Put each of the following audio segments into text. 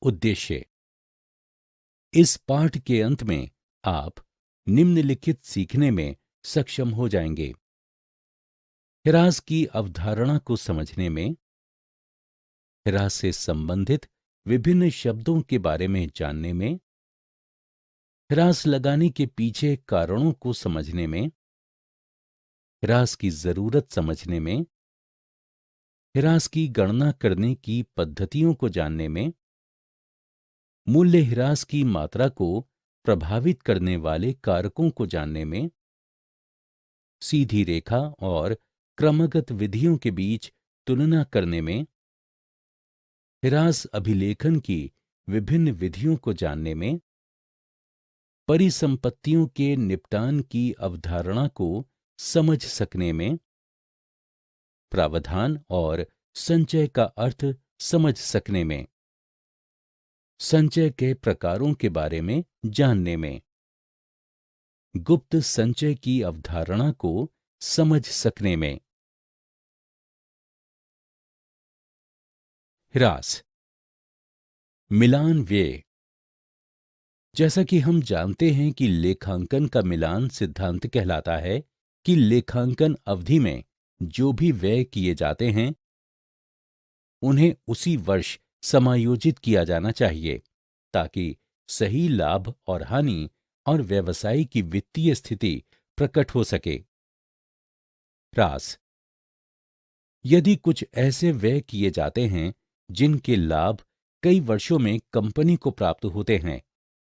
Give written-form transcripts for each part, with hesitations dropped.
उद्देश्य। इस पाठ के अंत में आप निम्नलिखित सीखने में सक्षम हो जाएंगे। ह्रास की अवधारणा को समझने में, ह्रास से संबंधित विभिन्न शब्दों के बारे में जानने में, ह्रास लगाने के पीछे कारणों को समझने में, ह्रास की जरूरत समझने में, ह्रास की गणना करने की पद्धतियों को जानने में, मूल्य ह्रास की मात्रा को प्रभावित करने वाले कारकों को जानने में, सीधी रेखा और क्रमगत विधियों के बीच तुलना करने में, ह्रास अभिलेखन की विभिन्न विधियों को जानने में, परिसंपत्तियों के निपटान की अवधारणा को समझ सकने में, प्रावधान और संचय का अर्थ समझ सकने में, संचय के प्रकारों के बारे में जानने में, गुप्त संचय की अवधारणा को समझ सकने में। ह्रास मिलान व्यय। जैसा कि हम जानते हैं कि लेखांकन का मिलान सिद्धांत कहलाता है कि लेखांकन अवधि में जो भी व्यय किए जाते हैं उन्हें उसी वर्ष समायोजित किया जाना चाहिए ताकि सही लाभ और हानि और व्यवसाय की वित्तीय स्थिति प्रकट हो सके। ह्रास। यदि कुछ ऐसे व्यय किए जाते हैं जिनके लाभ कई वर्षों में कंपनी को प्राप्त होते हैं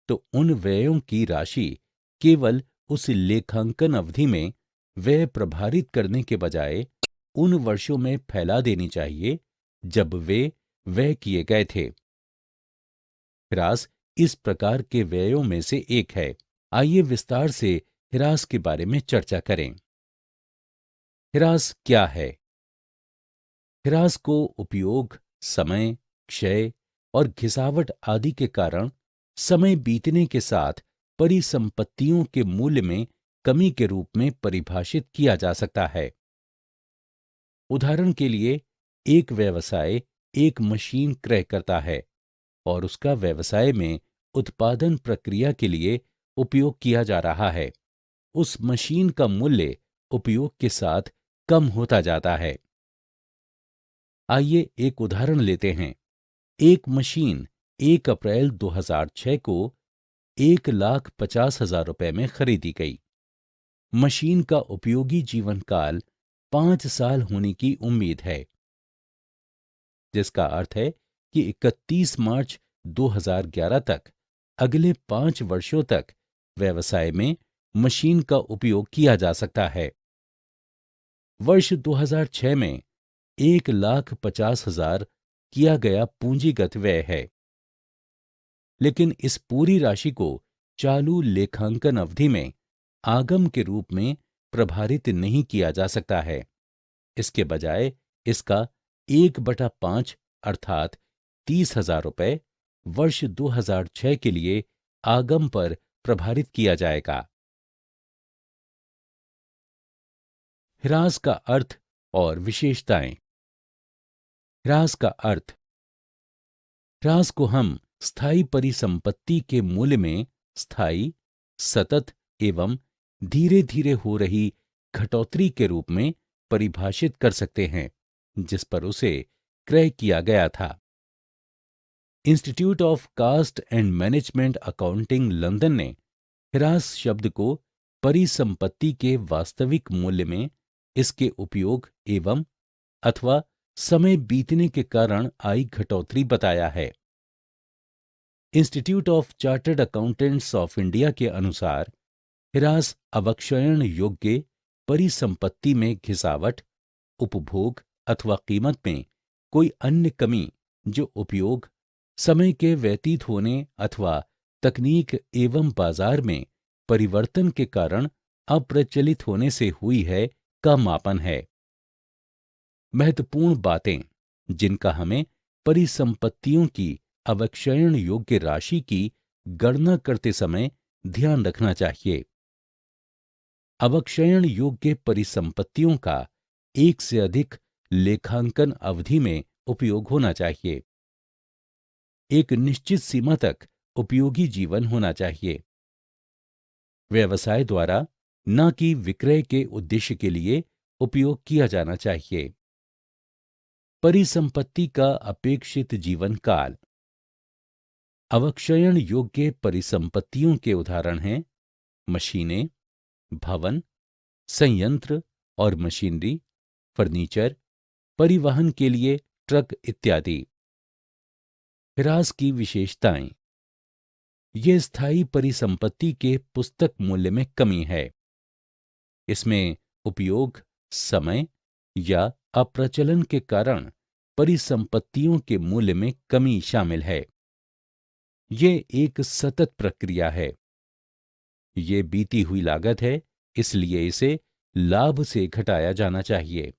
तो उन व्ययों की राशि केवल उस लेखांकन अवधि में व्यय प्रभारित करने के बजाय उन वर्षों में फैला देनी चाहिए जब वे व्यय किए गए थे। ह्रास इस प्रकार के व्ययों में से एक है। आइए विस्तार से ह्रास के बारे में चर्चा करें। ह्रास क्या है? ह्रास को उपयोग, समय, क्षय और घिसावट आदि के कारण समय बीतने के साथ परिसंपत्तियों के मूल्य में कमी के रूप में परिभाषित किया जा सकता है। उदाहरण के लिए, एक व्यवसाय एक मशीन क्रय करता है और उसका व्यवसाय में उत्पादन प्रक्रिया के लिए उपयोग किया जा रहा है। उस मशीन का मूल्य उपयोग के साथ कम होता जाता है। आइए एक उदाहरण लेते हैं। एक मशीन 1 अप्रैल 2006 को 1,50,000 रुपए में खरीदी गई। मशीन का उपयोगी जीवन काल 5 साल होने की उम्मीद है, जिसका अर्थ है कि 31 मार्च 2011 तक अगले 5 वर्षों तक व्यवसाय में मशीन का उपयोग किया जा सकता है। वर्ष 2006 में 1,50,000 किया गया पूंजीगत व्यय है, लेकिन इस पूरी राशि को चालू लेखांकन अवधि में आगम के रूप में प्रभारित नहीं किया जा सकता है। इसके बजाय इसका 1/5 अर्थात 30,000 रुपए वर्ष 2006 के लिए आगम पर प्रभारित किया जाएगा। ह्रास का अर्थ और विशेषताएं। ह्रास का अर्थ। ह्रास को हम स्थायी परिसंपत्ति के मूल्य में स्थायी, सतत एवं धीरे धीरे हो रही घटोतरी के रूप में परिभाषित कर सकते हैं जिस पर उसे क्रय किया गया था। Institute of Cost and Management Accounting London ने ह्रास शब्द को परिसंपत्ति के वास्तविक मूल्य में इसके उपयोग एवं अथवा समय बीतने के कारण आई घटोतरी बताया है। Institute of chartered accountants of India के अनुसार ह्रास अवक्षयण योग्य परिसंपत्ति में घिसावट, उपभोग अथवा कीमत में कोई अन्य कमी जो उपयोग, समय के व्यतीत होने अथवा तकनीक एवं बाजार में परिवर्तन के कारण अप्रचलित होने से हुई है का मापन है। महत्वपूर्ण बातें जिनका हमें परिसंपत्तियों की अवक्षयण योग्य राशि की गणना करते समय ध्यान रखना चाहिए। अवक्षयण योग्य परिसंपत्तियों का एक से अधिक लेखांकन अवधि में उपयोग होना चाहिए। एक निश्चित सीमा तक उपयोगी जीवन होना चाहिए। व्यवसाय द्वारा न कि विक्रय के उद्देश्य के लिए उपयोग किया जाना चाहिए। परिसंपत्ति का अपेक्षित जीवन काल। अवक्षयण योग्य परिसंपत्तियों के उदाहरण हैं मशीनें, भवन, संयंत्र और मशीनरी, फर्नीचर, परिवहन के लिए ट्रक इत्यादि। ह्रास की विशेषताएं। ये स्थायी परिसंपत्ति के पुस्तक मूल्य में कमी है। इसमें उपयोग, समय या अप्रचलन के कारण परिसंपत्तियों के मूल्य में कमी शामिल है। ये एक सतत प्रक्रिया है। ये बीती हुई लागत है, इसलिए इसे लाभ से घटाया जाना चाहिए।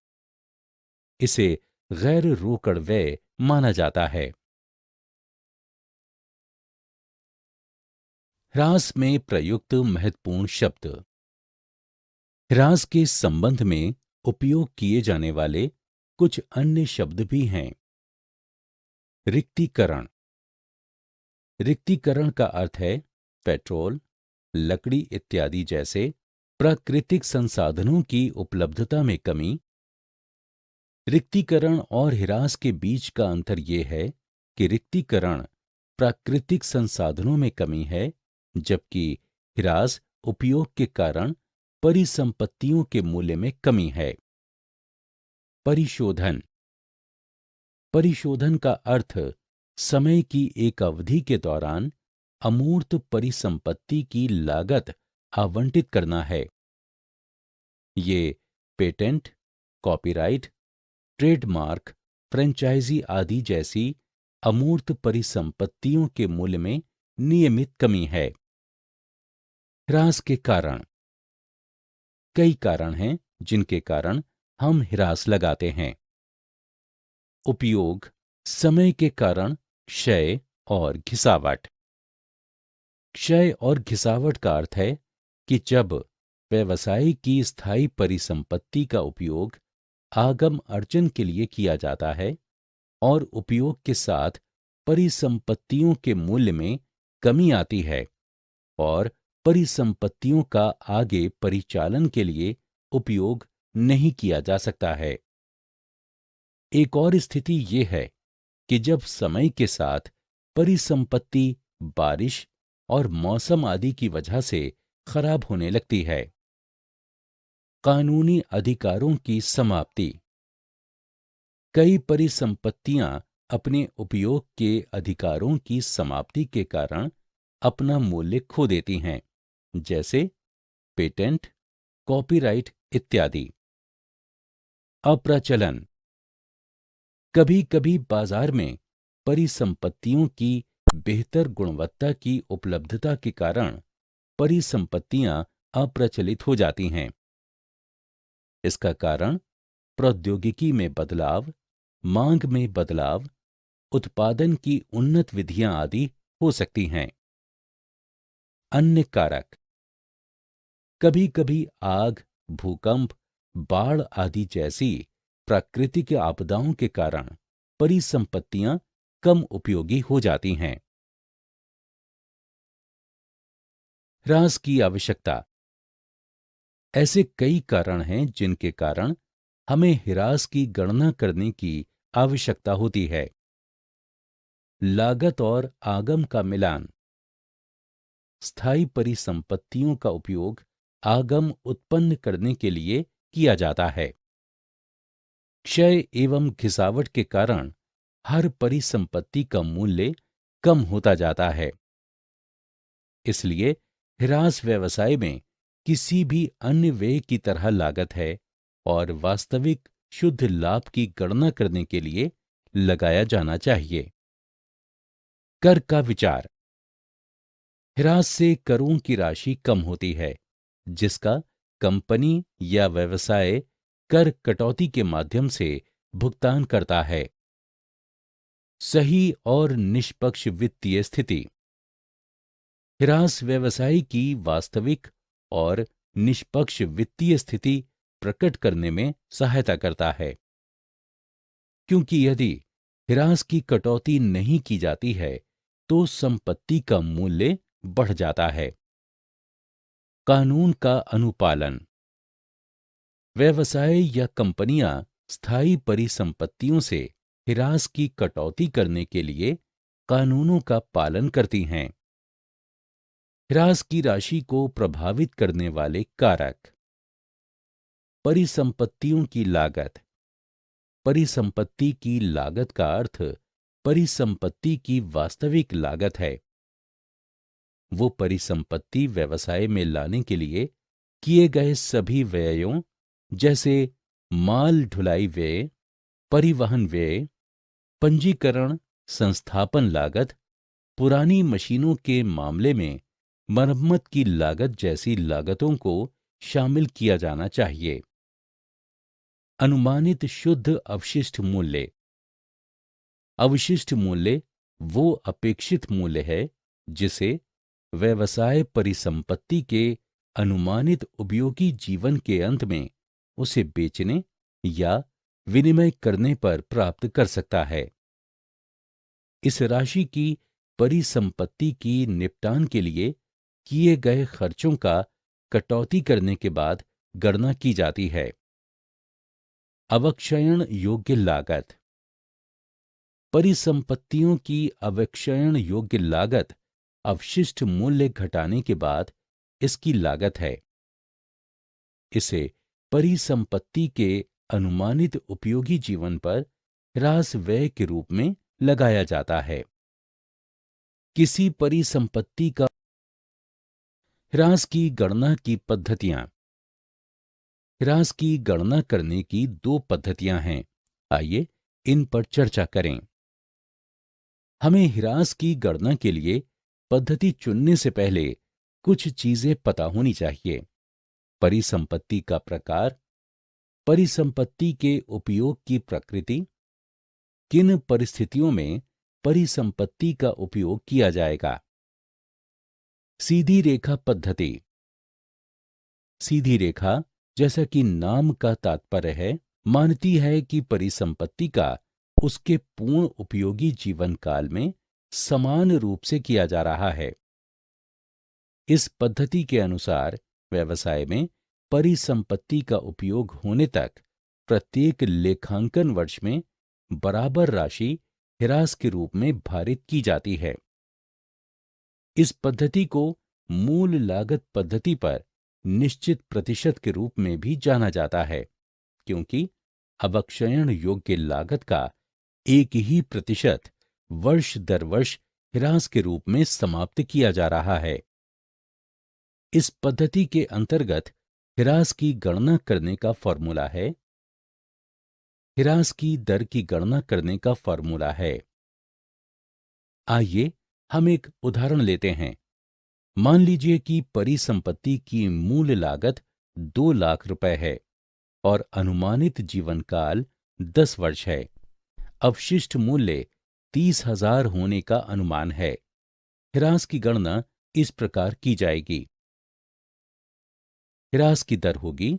इसे गैर रोकड़ व्यय माना जाता है। ह्रास में प्रयुक्त महत्वपूर्ण शब्द। ह्रास के संबंध में उपयोग किए जाने वाले कुछ अन्य शब्द भी हैं। रिक्तीकरण। रिक्तीकरण का अर्थ है पेट्रोल, लकड़ी इत्यादि जैसे प्राकृतिक संसाधनों की उपलब्धता में कमी। रिक्तीकरण और ह्रास के बीच का अंतर यह है कि रिक्तीकरण प्राकृतिक संसाधनों में कमी है, जबकि ह्रास उपयोग के कारण परिसंपत्तियों के मूल्य में कमी है। परिशोधन। परिशोधन का अर्थ समय की एक अवधि के दौरान अमूर्त परिसंपत्ति की लागत आवंटित करना है। ये पेटेंट, कॉपीराइट, ट्रेडमार्क, फ्रेंचाइजी आदि जैसी अमूर्त परिसंपत्तियों के मूल्य में नियमित कमी है। ह्रास के कारण। कई कारण हैं जिनके कारण हम ह्रास लगाते हैं। उपयोग, समय के कारण क्षय और घिसावट। क्षय और घिसावट का अर्थ है कि जब व्यवसाय की स्थायी परिसंपत्ति का उपयोग आगम अर्जन के लिए किया जाता है और उपयोग के साथ परिसंपत्तियों के मूल्य में कमी आती है और परिसंपत्तियों का आगे परिचालन के लिए उपयोग नहीं किया जा सकता है। एक और स्थिति यह है कि जब समय के साथ परिसंपत्ति बारिश और मौसम आदि की वजह से खराब होने लगती है। कानूनी अधिकारों की समाप्ति। कई परिसंपत्तियां अपने उपयोग के अधिकारों की समाप्ति के कारण अपना मूल्य खो देती हैं, जैसे पेटेंट, कॉपीराइट इत्यादि। अप्रचलन। कभी कभी बाजार में परिसंपत्तियों की बेहतर गुणवत्ता की उपलब्धता के कारण परिसंपत्तियां अप्रचलित हो जाती हैं। इसका कारण प्रौद्योगिकी में बदलाव, मांग में बदलाव, उत्पादन की उन्नत विधियां आदि हो सकती हैं। अन्य कारक। कभी कभी आग, भूकंप, बाढ़ आदि जैसी प्राकृतिक आपदाओं के कारण परिसंपत्तियां कम उपयोगी हो जाती हैं। ह्रास की आवश्यकता। ऐसे कई कारण हैं जिनके कारण हमें ह्रास की गणना करने की आवश्यकता होती है। लागत और आगम का मिलान। स्थायी परिसंपत्तियों का उपयोग आगम उत्पन्न करने के लिए किया जाता है। क्षय एवं घिसावट के कारण हर परिसंपत्ति का मूल्य कम होता जाता है। इसलिए ह्रास व्यवसाय में किसी भी अन्य व्यय की तरह लागत है और वास्तविक शुद्ध लाभ की गणना करने के लिए लगाया जाना चाहिए। कर का विचार। ह्रास से करों की राशि कम होती है, जिसका कंपनी या व्यवसाय कर कटौती के माध्यम से भुगतान करता है। सही और निष्पक्ष वित्तीय स्थिति। ह्रास व्यवसाय की वास्तविक और निष्पक्ष वित्तीय स्थिति प्रकट करने में सहायता करता है, क्योंकि यदि ह्रास की कटौती नहीं की जाती है तो संपत्ति का मूल्य बढ़ जाता है। कानून का अनुपालन। व्यवसाय या कंपनियां स्थायी परिसंपत्तियों से ह्रास की कटौती करने के लिए कानूनों का पालन करती हैं। ह्रास की राशि को प्रभावित करने वाले कारक। परिसंपत्तियों की लागत। परिसंपत्ति की लागत का अर्थ परिसंपत्ति की वास्तविक लागत है। वो परिसंपत्ति व्यवसाय में लाने के लिए किए गए सभी व्ययों जैसे माल ढुलाई व्यय, परिवहन व्यय, पंजीकरण, संस्थापन लागत, पुरानी मशीनों के मामले में मरम्मत की लागत जैसी लागतों को शामिल किया जाना चाहिए। अनुमानित शुद्ध अवशिष्ट मूल्य। अवशिष्ट मूल्य वो अपेक्षित मूल्य है जिसे व्यवसाय परिसंपत्ति के अनुमानित उपयोगी जीवन के अंत में उसे बेचने या विनिमय करने पर प्राप्त कर सकता है। इस राशि की परिसंपत्ति की निपटान के लिए किए गए खर्चों का कटौती करने के बाद गणना की जाती है। अवक्षयण योग्य लागत। परिसंपत्तियों की अवक्षयण योग्य लागत अवशिष्ट मूल्य घटाने के बाद इसकी लागत है। इसे परिसंपत्ति के अनुमानित उपयोगी जीवन पर ह्रास व्यय के रूप में लगाया जाता है। किसी परिसंपत्ति का ह्रास की गणना की पद्धतियां। ह्रास की गणना करने की दो पद्धतियां हैं। आइए इन पर चर्चा करें। हमें ह्रास की गणना के लिए पद्धति चुनने से पहले कुछ चीजें पता होनी चाहिए। परिसंपत्ति का प्रकार, परिसंपत्ति के उपयोग की प्रकृति, किन परिस्थितियों में परिसंपत्ति का उपयोग किया जाएगा। सीधी रेखा पद्धति। सीधी रेखा, जैसा कि नाम का तात्पर्य है, मानती है कि परिसंपत्ति का उसके पूर्ण उपयोगी जीवन काल में समान रूप से किया जा रहा है। इस पद्धति के अनुसार व्यवसाय में परिसंपत्ति का उपयोग होने तक प्रत्येक लेखांकन वर्ष में बराबर राशि ह्रास के रूप में भारित की जाती है। इस पद्धति को मूल लागत पद्धति पर निश्चित प्रतिशत के रूप में भी जाना जाता है, क्योंकि अवक्षयण योग्य लागत का एक ही प्रतिशत वर्ष दर वर्ष ह्रास के रूप में समाप्त किया जा रहा है। इस पद्धति के अंतर्गत ह्रास की गणना करने का फॉर्मूला है। ह्रास की दर की गणना करने का फॉर्मूला है। आइए हम एक उदाहरण लेते हैं। मान लीजिए कि परिसंपत्ति की मूल लागत 2 लाख रुपए है और अनुमानित जीवन काल 10 वर्ष है। अवशिष्ट मूल्य 30,000 होने का अनुमान है। ह्रास की गणना इस प्रकार की जाएगी। ह्रास की दर होगी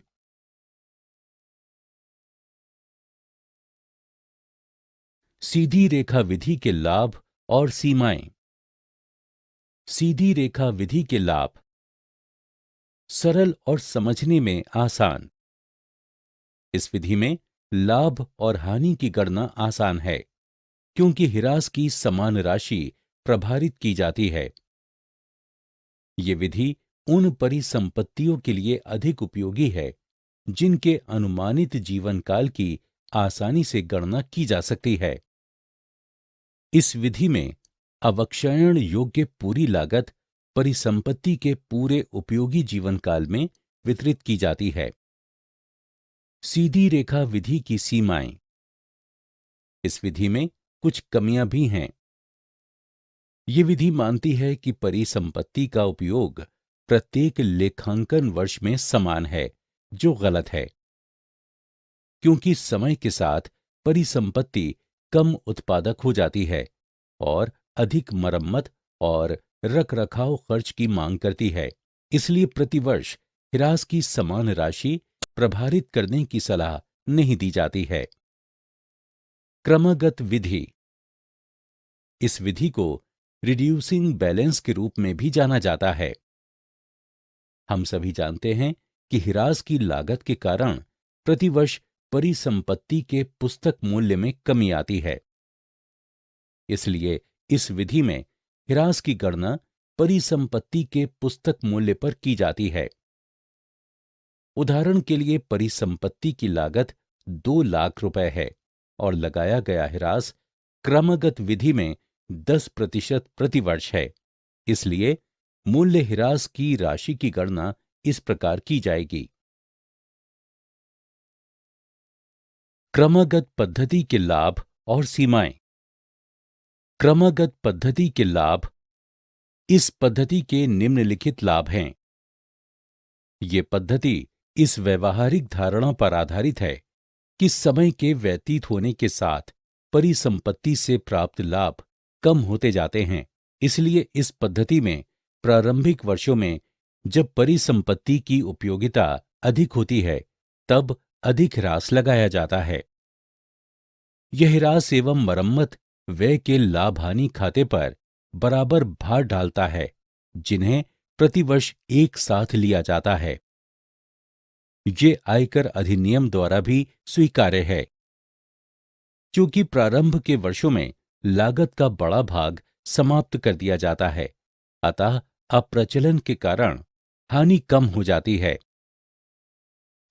सीधी रेखा विधि के लाभ और सीमाएं। सीधी रेखा विधि के लाभ। सरल और समझने में आसान। इस विधि में लाभ और हानि की गणना आसान है, क्योंकि ह्रास की समान राशि प्रभारित की जाती है। ये विधि उन परिसंपत्तियों के लिए अधिक उपयोगी है जिनके अनुमानित जीवन काल की आसानी से गणना की जा सकती है। इस विधि में अवक्षयण योग्य पूरी लागत परिसंपत्ति के पूरे उपयोगी जीवन काल में वितरित की जाती है। सीधी रेखा विधि की सीमाएं। इस विधि में कुछ कमियां भी हैं। ये विधि मानती है कि परिसंपत्ति का उपयोग प्रत्येक लेखांकन वर्ष में समान है, जो गलत है, क्योंकि समय के साथ परिसंपत्ति कम उत्पादक हो जाती है और अधिक मरम्मत और रखरखाव खर्च की मांग करती है। इसलिए प्रतिवर्ष ह्रास की समान राशि प्रभारित करने की सलाह नहीं दी जाती है। क्रमगत विधि। इस विधि को रिड्यूसिंग बैलेंस के रूप में भी जाना जाता है। हम सभी जानते हैं कि हिरास की लागत के कारण प्रतिवर्ष परिसंपत्ति के पुस्तक मूल्य में कमी आती है। इसलिए इस विधि में हिरास की गणना परिसंपत्ति के पुस्तक मूल्य पर की जाती है। उदाहरण के लिए परिसंपत्ति की लागत 2 लाख रुपए है और लगाया गया हिरास क्रमगत विधि में 10% प्रतिवर्ष है। इसलिए मूल्य हिरास की राशि की गणना इस प्रकार की जाएगी। क्रमगत पद्धति के लाभ और सीमाएं। क्रमगत पद्धति के लाभ। इस पद्धति के निम्नलिखित लाभ हैं। ये पद्धति इस व्यवहारिक धारणा पर आधारित है कि समय के व्यतीत होने के साथ परिसंपत्ति से प्राप्त लाभ कम होते जाते हैं। इसलिए इस पद्धति में प्रारंभिक वर्षों में जब परिसंपत्ति की उपयोगिता अधिक होती है, तब अधिक ह्रास लगाया जाता है। यह ह्रास एवं मरम्मत व्यय के लाभ हानि खाते पर बराबर भार डालता है, जिन्हें प्रतिवर्ष एक साथ लिया जाता है। ये आयकर अधिनियम द्वारा भी स्वीकार्य है। क्योंकि प्रारंभ के वर्षों में लागत का बड़ा भाग समाप्त कर दिया जाता है, अतः अप्रचलन के कारण हानि कम हो जाती है।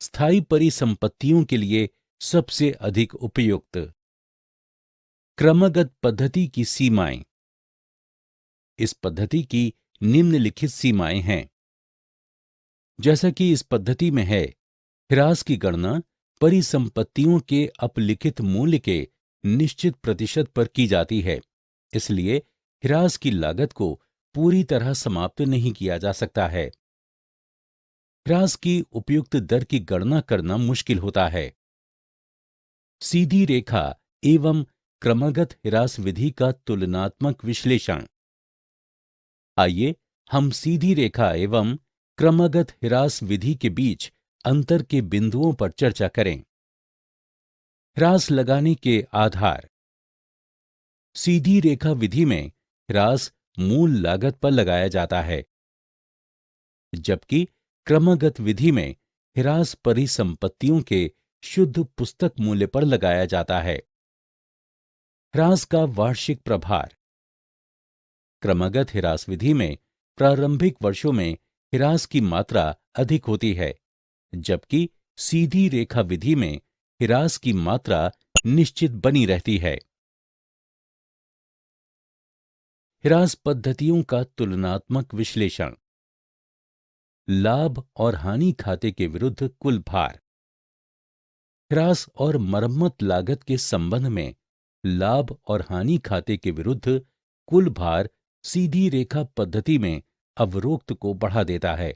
स्थायी परिसंपत्तियों के लिए सबसे अधिक उपयुक्त क्रमगत पद्धति की सीमाएं। इस पद्धति की निम्नलिखित सीमाएं हैं। जैसा कि इस पद्धति में है, ह्रास की गणना परिसंपत्तियों के अपलिखित मूल्य के निश्चित प्रतिशत पर की जाती है। इसलिए ह्रास की लागत को पूरी तरह समाप्त नहीं किया जा सकता है। ह्रास की उपयुक्त दर की गणना करना मुश्किल होता है। सीधी रेखा एवं क्रमगत ह्रास विधि का तुलनात्मक विश्लेषण। आइए हम सीधी रेखा एवं क्रमगत ह्रास विधि के बीच अंतर के बिंदुओं पर चर्चा करें। ह्रास लगाने के आधार। सीधी रेखा विधि में ह्रास मूल लागत पर लगाया जाता है, जबकि क्रमगत विधि में ह्रास परिसंपत्तियों के शुद्ध पुस्तक मूल्य पर लगाया जाता है। ह्रास का वार्षिक प्रभार। क्रमगत ह्रास विधि में प्रारंभिक वर्षों में ह्रास की मात्रा अधिक होती है, जबकि सीधी रेखा विधि में ह्रास की मात्रा निश्चित बनी रहती है। ह्रास पद्धतियों का तुलनात्मक विश्लेषण। लाभ और हानि खाते के विरुद्ध कुल भार। ह्रास और मरम्मत लागत के संबंध में लाभ और हानि खाते के विरुद्ध कुल भार सीधी रेखा पद्धति में अवरोक्त को बढ़ा देता है,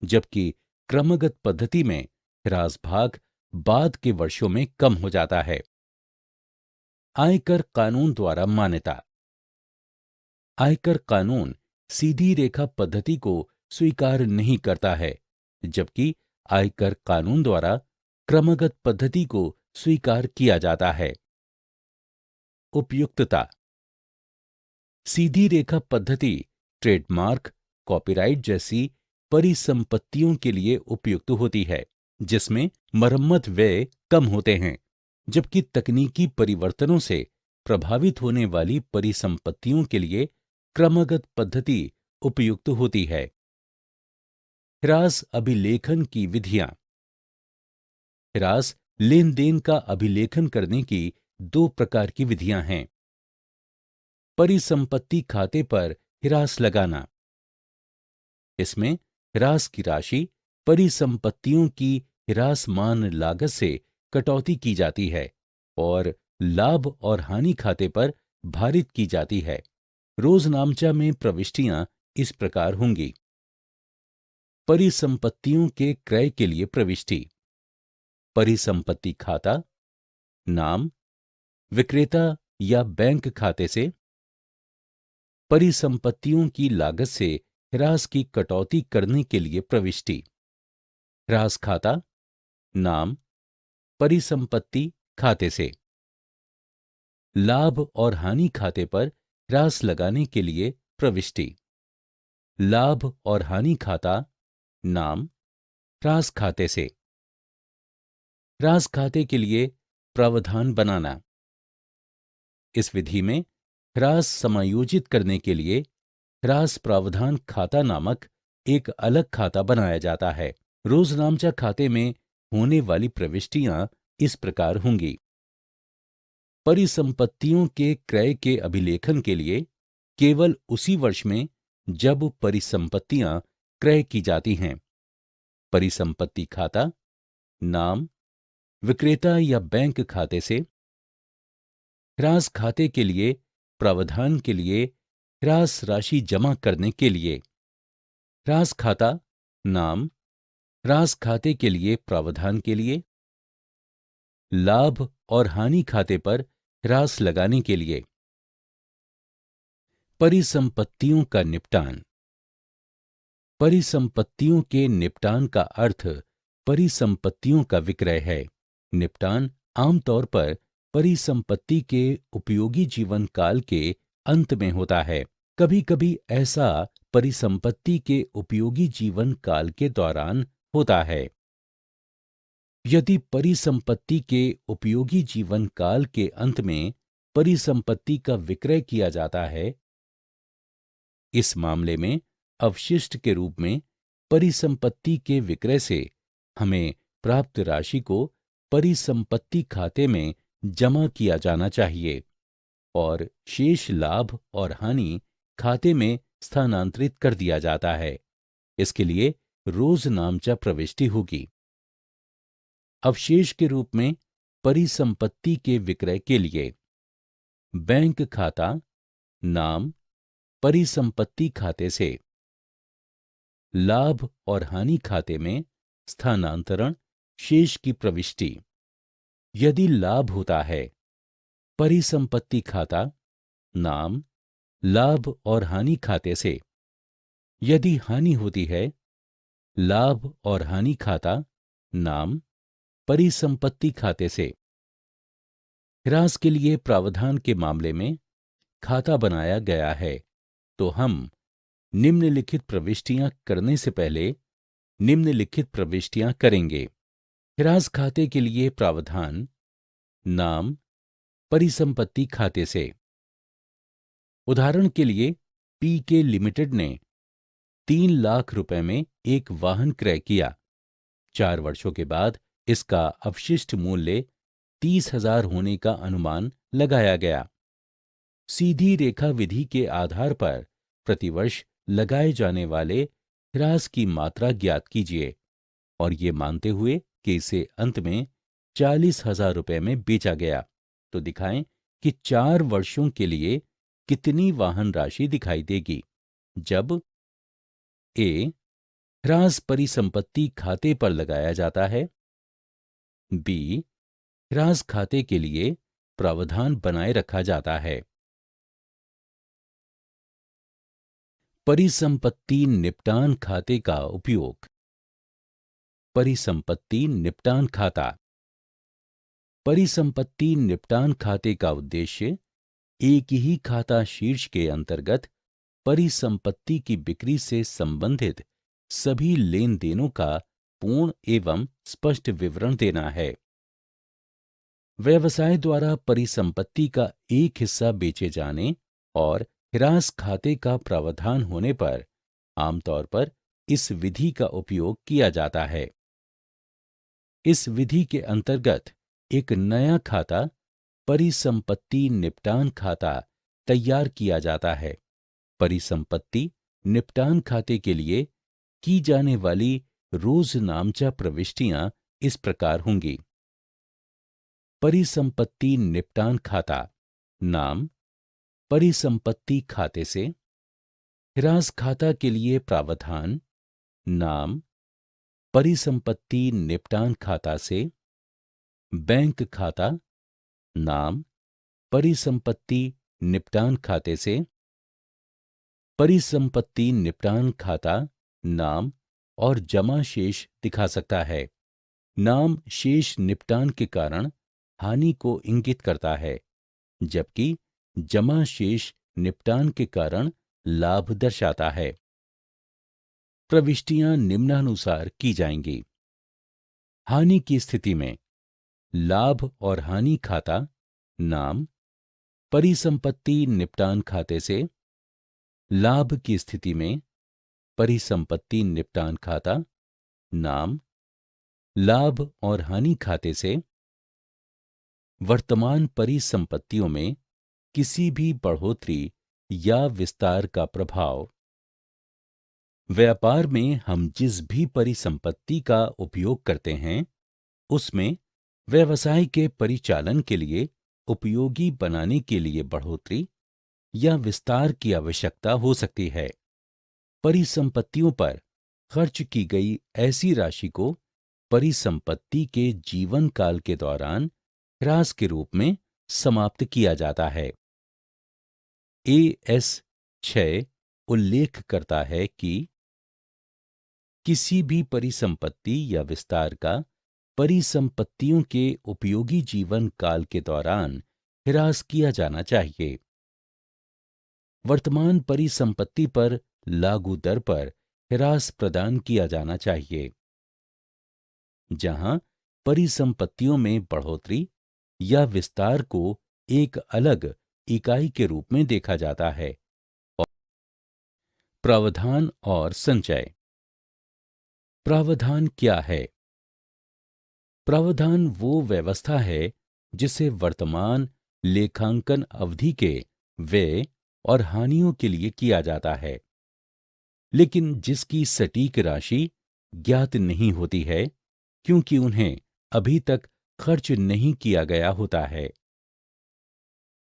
जबकि क्रमगत पद्धति में ह्रास भाग बाद के वर्षों में कम हो जाता है। आयकर कानून द्वारा मान्यता। आयकर कानून सीधी रेखा पद्धति को स्वीकार नहीं करता है, जबकि आयकर कानून द्वारा क्रमगत पद्धति को स्वीकार किया जाता है। उपयुक्तता। सीधी रेखा पद्धति ट्रेडमार्क, कॉपीराइट जैसी परिसंपत्तियों के लिए उपयुक्त होती है, जिसमें मरम्मत व्यय कम होते हैं, जबकि तकनीकी परिवर्तनों से प्रभावित होने वाली परिसंपत्तियों के लिए क्रमगत पद्धति उपयुक्त होती है। ह्रास अभिलेखन की विधियां। ह्रास लेन देन का अभिलेखन करने की 2 प्रकार की विधियां हैं। परिसंपत्ति खाते पर ह्रास लगाना। इसमें ह्रास की राशि परिसंपत्तियों की ह्रासमान लागत से कटौती की जाती है और लाभ और हानि खाते पर भारित की जाती है। रोजनामचा में प्रविष्टियां इस प्रकार होंगी। परिसंपत्तियों के क्रय के लिए प्रविष्टि। परिसंपत्ति खाता, नाम, विक्रेता या बैंक खाते से। परिसंपत्तियों की लागत से ह्रास की कटौती करने के लिए प्रविष्टि। ह्रास खाता, नाम, परिसंपत्ति खाते से। लाभ और हानि खाते पर ह्रास लगाने के लिए प्रविष्टि। लाभ और हानि खाता, नाम, ह्रास खाते से। ह्रास खाते के लिए प्रावधान बनाना। इस विधि में ह्रास समायोजित करने के लिए ह्रास प्रावधान खाता नामक एक अलग खाता बनाया जाता है। रोजनामचा खाते में होने वाली प्रविष्टियां इस प्रकार होंगी। परिसंपत्तियों के क्रय के अभिलेखन के लिए केवल उसी वर्ष में जब परिसंपत्तियां क्रय की जाती हैं। परिसंपत्ति खाता, नाम, विक्रेता या बैंक खाते से। ह्रास खाते के लिए प्रावधान के लिए ह्रास राशि जमा करने के लिए। ह्रास खाता, नाम, ह्रास खाते के लिए प्रावधान के लिए। लाभ और हानि खाते पर ह्रास लगाने के लिए। परिसंपत्तियों का निपटान। परिसंपत्तियों के निपटान का अर्थ परिसंपत्तियों का विक्रय है। निपटान आमतौर पर परिसंपत्ति के उपयोगी जीवन काल के अंत में होता है। कभी कभी ऐसा परिसंपत्ति के उपयोगी जीवन काल के दौरान होता है। यदि परिसंपत्ति के उपयोगी जीवन काल के अंत में परिसंपत्ति का विक्रय किया जाता है, इस मामले में अवशिष्ट के रूप में परिसंपत्ति के विक्रय से हमें प्राप्त राशि को परिसंपत्ति खाते में जमा किया जाना चाहिए और शेष लाभ और हानि खाते में स्थानांतरित कर दिया जाता है। इसके लिए रोजनामचा प्रविष्टि होगी। अवशेष के रूप में परिसंपत्ति के विक्रय के लिए बैंक खाता, नाम, परिसंपत्ति खाते से। लाभ और हानि खाते में स्थानांतरण शेष की प्रविष्टि। यदि लाभ होता है, परिसंपत्ति खाता, नाम, लाभ और हानि खाते से। यदि हानि होती है, लाभ और हानि खाता, नाम, परिसंपत्ति खाते से। ह्रास के लिए प्रावधान के मामले में खाता बनाया गया है तो हम निम्नलिखित प्रविष्टियां करने से पहले निम्नलिखित प्रविष्टियां करेंगे। ह्रास खाते के लिए प्रावधान, नाम, परिसंपत्ति खाते से। उदाहरण के लिए पीके लिमिटेड ने 3 लाख रुपए में एक वाहन क्रय किया। 4 वर्षों के बाद इसका अवशिष्ट मूल्य 30,000 होने का अनुमान लगाया गया। सीधी रेखा विधि के आधार पर प्रतिवर्ष लगाए जाने वाले ह्रास की मात्रा ज्ञात कीजिए और ये मानते हुए कि इसे अंत में 40,000 रुपए में बेचा गया तो दिखाएं कि 4 वर्षों के लिए कितनी वाहन राशि दिखाई देगी। जब ए ह्रास परिसंपत्ति खाते पर लगाया जाता है, बी ह्रास खाते के लिए प्रावधान बनाए रखा जाता है। परिसंपत्ति निपटान खाते का उपयोग। परिसंपत्ति निपटान खाता। परिसंपत्ति निपटान खाते का उद्देश्य एक ही खाता शीर्ष के अंतर्गत परिसंपत्ति की बिक्री से संबंधित सभी लेन देनों का पूर्ण एवं स्पष्ट विवरण देना है। व्यवसाय द्वारा परिसंपत्ति का एक हिस्सा बेचे जाने और ह्रास खाते का प्रावधान होने पर आमतौर पर इस विधि का उपयोग किया जाता है। इस विधि के अंतर्गत एक नया खाता परिसंपत्ति निपटान खाता तैयार किया जाता है। परिसंपत्ति निपटान खाते के लिए की जाने वाली रोजनामचा प्रविष्टियां इस प्रकार होंगी। परिसंपत्ति निपटान खाता, नाम, परिसंपत्ति खाते से। ह्रास खाता के लिए प्रावधान, नाम, परिसंपत्ति निपटान खाता से। बैंक खाता, नाम, परिसंपत्ति निपटान खाते से। परिसंपत्ति निपटान खाता नाम और जमा शेष दिखा सकता है। नाम शेष निपटान के कारण हानि को इंगित करता है। जबकि जमा शेष निपटान के कारण लाभ दर्शाता है। प्रविष्टियां निम्नानुसार की जाएंगी। हानि की स्थिति में लाभ और हानि खाता, नाम, परिसंपत्ति निपटान खाते से। लाभ की स्थिति में परिसंपत्ति निपटान खाता, नाम, लाभ और हानि खाते से। वर्तमान परिसंपत्तियों में किसी भी बढ़ोतरी या विस्तार का प्रभाव। व्यापार में हम जिस भी परिसंपत्ति का उपयोग करते हैं, उसमें व्यवसाय के परिचालन के लिए उपयोगी बनाने के लिए बढ़ोतरी या विस्तार की आवश्यकता हो सकती है। परिसंपत्तियों पर खर्च की गई ऐसी राशि को परिसंपत्ति के जीवन काल के दौरान ह्रास के रूप में समाप्त किया जाता है। एस 6 उल्लेख करता है कि किसी भी परिसंपत्ति या विस्तार का परिसंपत्तियों के उपयोगी जीवन काल के दौरान ह्रास किया जाना चाहिए। वर्तमान परिसंपत्ति पर लागू दर पर ह्रास प्रदान किया जाना चाहिए। जहां परिसंपत्तियों में बढ़ोतरी या विस्तार को एक अलग इकाई के रूप में देखा जाता है। प्रावधान और संचय। प्रावधान क्या है? प्रावधान वो व्यवस्था है जिसे वर्तमान लेखांकन अवधि के व्यय और हानियों के लिए किया जाता है, लेकिन जिसकी सटीक राशि ज्ञात नहीं होती है क्योंकि उन्हें अभी तक खर्च नहीं किया गया होता है।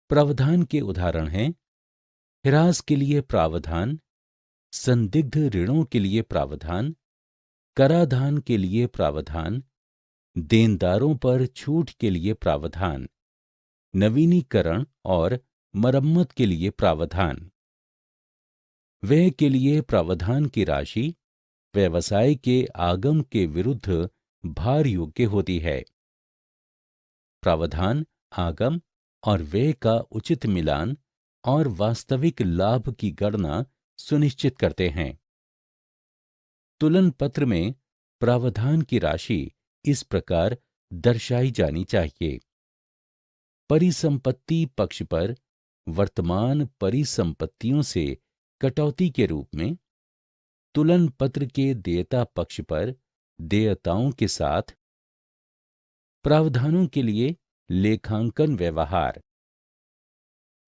प्रावधान के उदाहरण हैं ह्रास के लिए प्रावधान, संदिग्ध ऋणों के लिए प्रावधान, कराधान के लिए प्रावधान, देनदारों पर छूट के लिए प्रावधान, नवीनीकरण और मरम्मत के लिए प्रावधान। व्यय के लिए प्रावधान की राशि व्यवसाय के आगम के विरुद्ध भार योग्य होती है। प्रावधान आगम और व्यय का उचित मिलान और वास्तविक लाभ की गणना सुनिश्चित करते हैं। तुलन पत्र में प्रावधान की राशि इस प्रकार दर्शाई जानी चाहिए। परिसंपत्ति पक्ष पर वर्तमान परिसंपत्तियों से कटौती के रूप में, तुलन पत्र के देयता पक्ष पर देयताओं के साथ। प्रावधानों के लिए लेखांकन व्यवहार।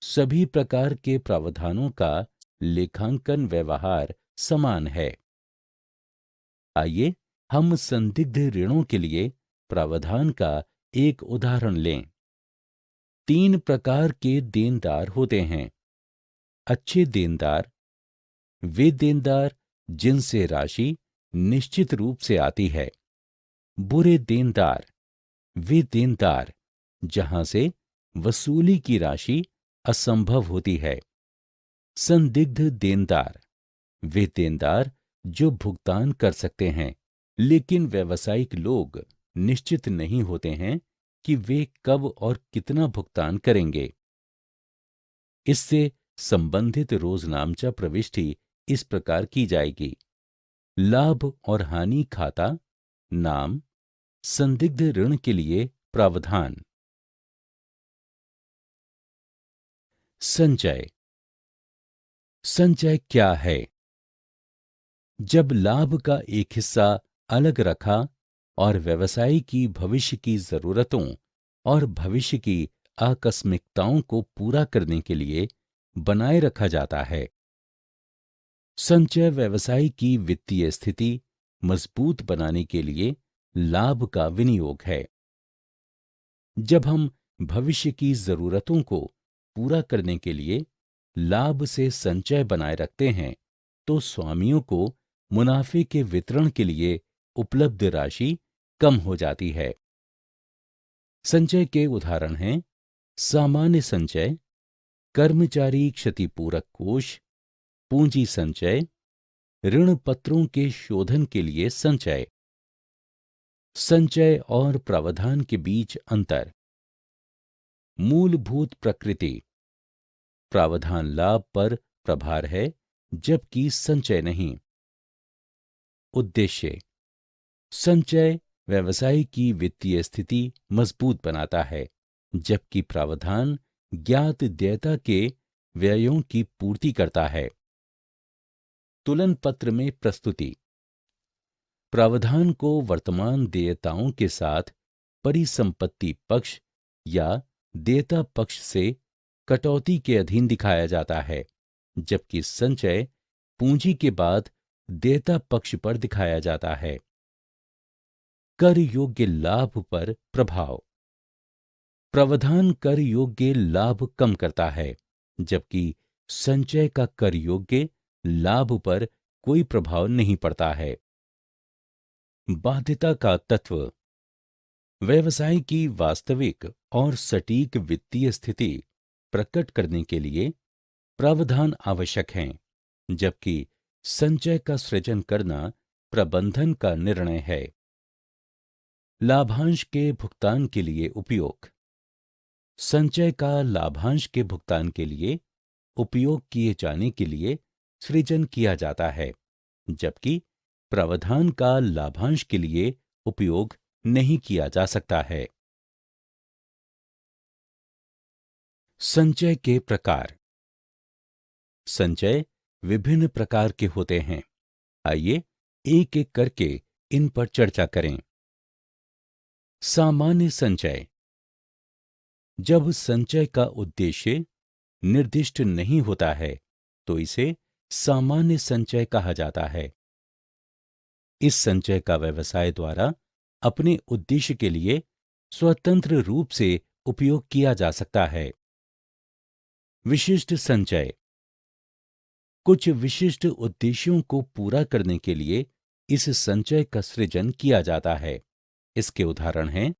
सभी प्रकार के प्रावधानों का लेखांकन व्यवहार समान है। आइए हम संदिग्ध ऋणों के लिए प्रावधान का एक उदाहरण लें। 3 प्रकार के देनदार होते हैं। अच्छे देनदार, वे देनदार जिनसे राशि निश्चित रूप से आती है। बुरे देनदार, वे देनदार जहां से वसूली की राशि असंभव होती है। संदिग्ध देनदार, वे देनदार जो भुगतान कर सकते हैं, लेकिन व्यावसायिक लोग निश्चित नहीं होते हैं कि वे कब और कितना भुगतान करेंगे। इससे संबंधित रोजनामचा प्रविष्टि इस प्रकार की जाएगी। लाभ और हानि खाता, नाम, संदिग्ध ऋण के लिए प्रावधान। संचय। संचय क्या है? जब लाभ का एक हिस्सा अलग रखा और व्यवसाय की भविष्य की जरूरतों और भविष्य की आकस्मिकताओं को पूरा करने के लिए बनाए रखा जाता है। संचय व्यवसाय की वित्तीय स्थिति मजबूत बनाने के लिए लाभ का विनियोग है। जब हम भविष्य की जरूरतों को पूरा करने के लिए लाभ से संचय बनाए रखते हैं, तो स्वामियों को मुनाफे के वितरण के लिए उपलब्ध राशि कम हो जाती है। संचय के उदाहरण हैं सामान्य संचय, कर्मचारी क्षतिपूरक कोष, पूंजी संचय, ऋण पत्रों के शोधन के लिए संचय। संचय और प्रावधान के बीच अंतर। मूलभूत प्रकृति। प्रावधान लाभ पर प्रभार है, जबकि संचय नहीं। उद्देश्य: संचय व्यवसाय की वित्तीय स्थिति मजबूत बनाता है, जबकि प्रावधान ज्ञात देयता के व्ययों की पूर्ति करता है। तुलन पत्र में प्रस्तुति: प्रावधान को वर्तमान देयताओं के साथ परिसंपत्ति पक्ष या देयता पक्ष से कटौती के अधीन दिखाया जाता है, जबकि संचय पूंजी के बाद देयता पक्ष पर दिखाया जाता है। कर योग्य लाभ पर प्रभाव: प्रावधान कर योग्य लाभ कम करता है, जबकि संचय का कर योग्य लाभ पर कोई प्रभाव नहीं पड़ता है। बाध्यता का तत्व: व्यवसाय की वास्तविक और सटीक वित्तीय स्थिति प्रकट करने के लिए प्रावधान आवश्यक हैं, जबकि संचय का सृजन करना प्रबंधन का निर्णय है। लाभांश के भुगतान के लिए उपयोग: संचय का लाभांश के भुगतान के लिए उपयोग किए जाने के लिए सृजन किया जाता है, जबकि प्रावधान का लाभांश के लिए उपयोग नहीं किया जा सकता है। संचय के प्रकार: संचय विभिन्न प्रकार के होते हैं। आइए एक एक करके इन पर चर्चा करें। सामान्य संचय: जब संचय का उद्देश्य निर्दिष्ट नहीं होता है, तो इसे सामान्य संचय कहा जाता है। इस संचय का व्यवसाय द्वारा अपने उद्देश्य के लिए स्वतंत्र रूप से उपयोग किया जा सकता है। विशिष्ट संचय: कुछ विशिष्ट उद्देश्यों को पूरा करने के लिए इस संचय का सृजन किया जाता है। इसके उदाहरण हैं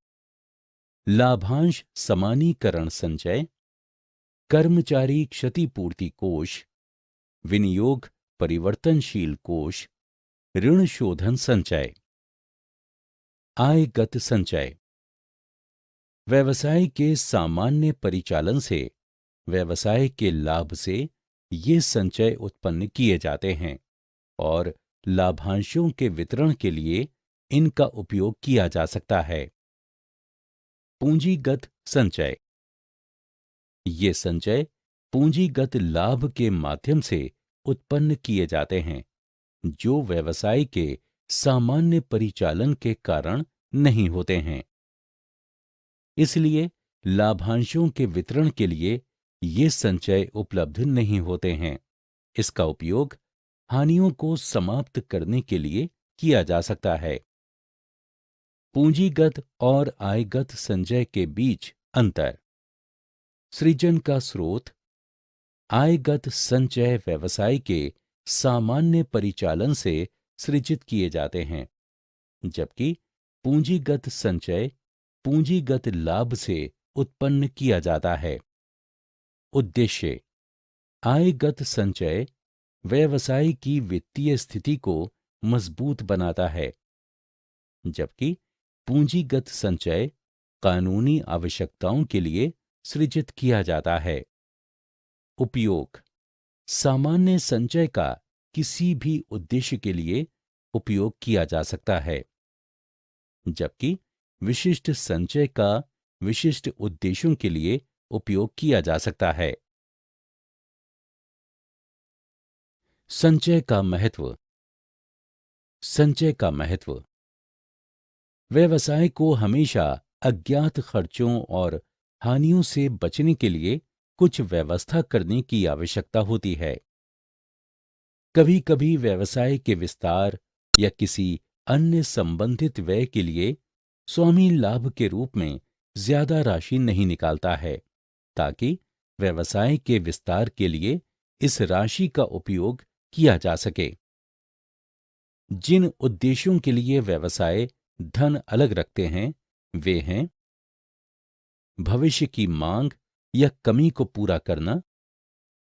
लाभांश समानीकरण संचय, कर्मचारी क्षतिपूर्ति कोष, विनियोग परिवर्तनशील कोष, ऋण शोधन संचय। आयगत संचय: व्यवसाय के सामान्य परिचालन से व्यवसाय के लाभ से ये संचय उत्पन्न किए जाते हैं और लाभांशों के वितरण के लिए इनका उपयोग किया जा सकता है। पूंजीगत संचय: ये संचय पूंजीगत लाभ के माध्यम से उत्पन्न किए जाते हैं, जो व्यवसाय के सामान्य परिचालन के कारण नहीं होते हैं। इसलिए लाभांशों के वितरण के लिए ये संचय उपलब्ध नहीं होते हैं। इसका उपयोग हानियों को समाप्त करने के लिए किया जा सकता है। पूंजीगत और आयगत संचय के बीच अंतर: सृजन का स्रोत: आयगत संचय व्यवसाय के सामान्य परिचालन से सृजित किए जाते हैं, जबकि पूंजीगत संचय पूंजीगत लाभ से उत्पन्न किया जाता है। उद्देश्य: आयगत संचय व्यवसाय की वित्तीय स्थिति को मजबूत बनाता है, जबकि पूंजीगत संचय कानूनी आवश्यकताओं के लिए सृजित किया जाता है। उपयोग: सामान्य संचय का किसी भी उद्देश्य के लिए उपयोग किया जा सकता है, जबकि विशिष्ट संचय का विशिष्ट उद्देश्यों के लिए उपयोग किया जा सकता है। संचय का महत्व: संचय का महत्व व्यवसाय को हमेशा अज्ञात खर्चों और हानियों से बचने के लिए कुछ व्यवस्था करने की आवश्यकता होती है। कभी-कभी व्यवसाय के विस्तार या किसी अन्य संबंधित व्यय के लिए स्वामी लाभ के रूप में ज्यादा राशि नहीं निकालता है, ताकि व्यवसाय के विस्तार के लिए इस राशि का उपयोग किया जा सके। जिन उद्देश्यों के लिए व्यवसाय धन अलग रखते हैं, वे हैं भविष्य की मांग या कमी को पूरा करना,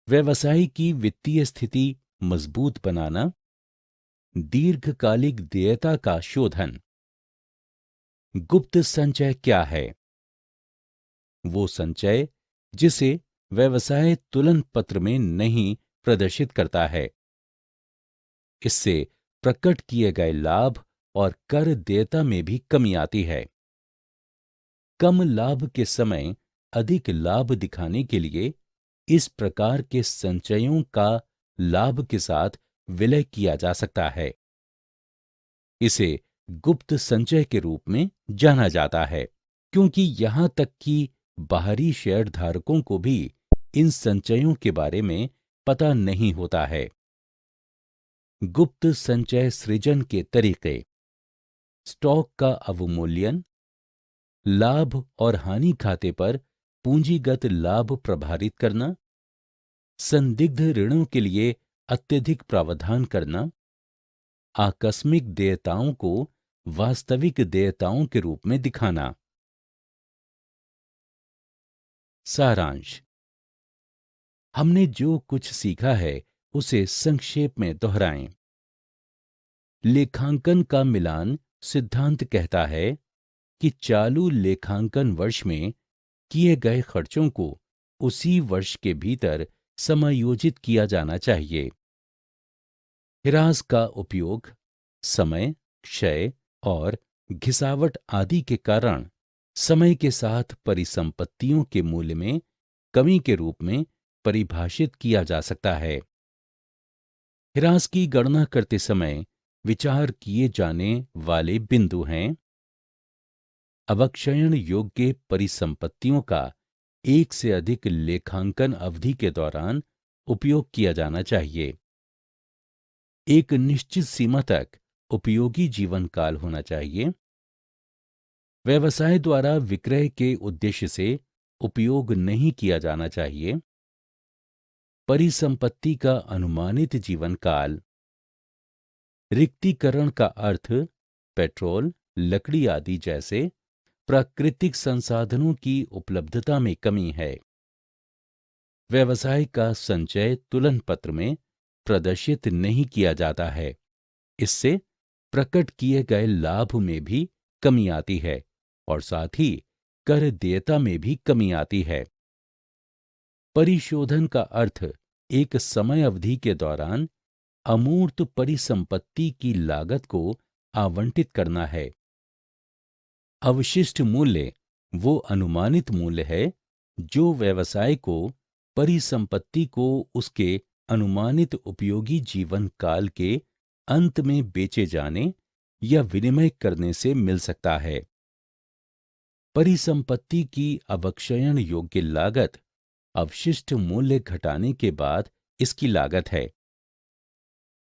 व्यवसाय की वित्तीय स्थिति मजबूत बनाना, दीर्घकालिक देयता का शोधन। गुप्त संचय क्या है? वो संचय जिसे व्यवसाय तुलन पत्र में नहीं प्रदर्शित करता है। इससे प्रकट किए गए लाभ और कर देयता में भी कमी आती है। कम लाभ के समय अधिक लाभ दिखाने के लिए इस प्रकार के संचयों का लाभ के साथ विलय किया जा सकता है। इसे गुप्त संचय के रूप में जाना जाता है, क्योंकि यहां तक कि बाहरी शेयर धारकों को भी इन संचयों के बारे में पता नहीं होता है। गुप्त संचय सृजन के तरीके: स्टॉक का अवमूल्यन, लाभ और हानि खाते पर पूंजीगत लाभ प्रभारित करना, संदिग्ध ऋणों के लिए अत्यधिक प्रावधान करना, आकस्मिक देयताओं को वास्तविक देयताओं के रूप में दिखाना। सारांश: हमने जो कुछ सीखा है उसे संक्षेप में दोहराएं। लेखांकन का मिलान सिद्धांत कहता है कि चालू लेखांकन वर्ष में किए गए खर्चों को उसी वर्ष के भीतर समायोजित किया जाना चाहिए। हिरास का उपयोग समय, क्षय और घिसावट आदि के कारण समय के साथ परिसंपत्तियों के मूल्य में कमी के रूप में परिभाषित किया जा सकता है। हिरास की गणना करते समय विचार किए जाने वाले बिंदु हैं: अवक्षयन योग्य परिसंपत्तियों का एक से अधिक लेखांकन अवधि के दौरान उपयोग किया जाना चाहिए। एक निश्चित सीमा तक उपयोगी जीवन काल होना चाहिए। व्यवसाय द्वारा विक्रय के उद्देश्य से उपयोग नहीं किया जाना चाहिए। परिसंपत्ति का अनुमानित जीवन काल। रिक्तीकरण का अर्थ पेट्रोल, लकड़ी आदि जैसे प्राकृतिक संसाधनों की उपलब्धता में कमी है। व्यवसाय का संचय तुलन पत्र में प्रदर्शित नहीं किया जाता है। इससे प्रकट किए गए लाभ में भी कमी आती है और साथ ही कर देयता में भी कमी आती है। परिशोधन का अर्थ एक समय अवधि के दौरान अमूर्त परिसंपत्ति की लागत को आवंटित करना है। अवशिष्ट मूल्य वो अनुमानित मूल्य है जो व्यवसाय को परिसंपत्ति को उसके अनुमानित उपयोगी जीवन काल के अंत में बेचे जाने या विनिमय करने से मिल सकता है। परिसंपत्ति की अवक्षयन योग्य लागत अवशिष्ट मूल्य घटाने के बाद इसकी लागत है।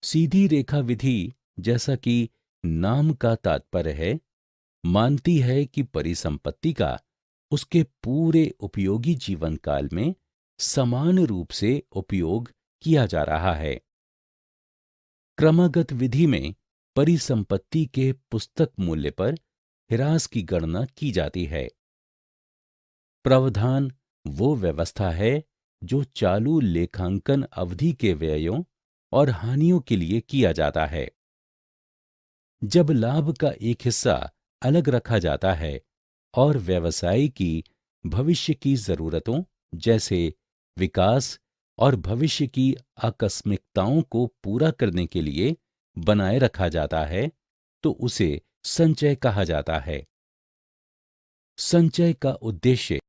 सीधी रेखा विधि, जैसा कि नाम का तात्पर्य है, मानती है कि परिसंपत्ति का उसके पूरे उपयोगी जीवन काल में समान रूप से उपयोग किया जा रहा है। क्रमागत विधि में परिसंपत्ति के पुस्तक मूल्य पर हिरास की गणना की जाती है। प्रावधान वो व्यवस्था है जो चालू लेखांकन अवधि के व्ययों और हानियों के लिए किया जाता है। जब लाभ का एक हिस्सा अलग रखा जाता है और व्यवसाय की भविष्य की जरूरतों जैसे विकास और भविष्य की आकस्मिकताओं को पूरा करने के लिए बनाए रखा जाता है, तो उसे संचय कहा जाता है। संचय का उद्देश्य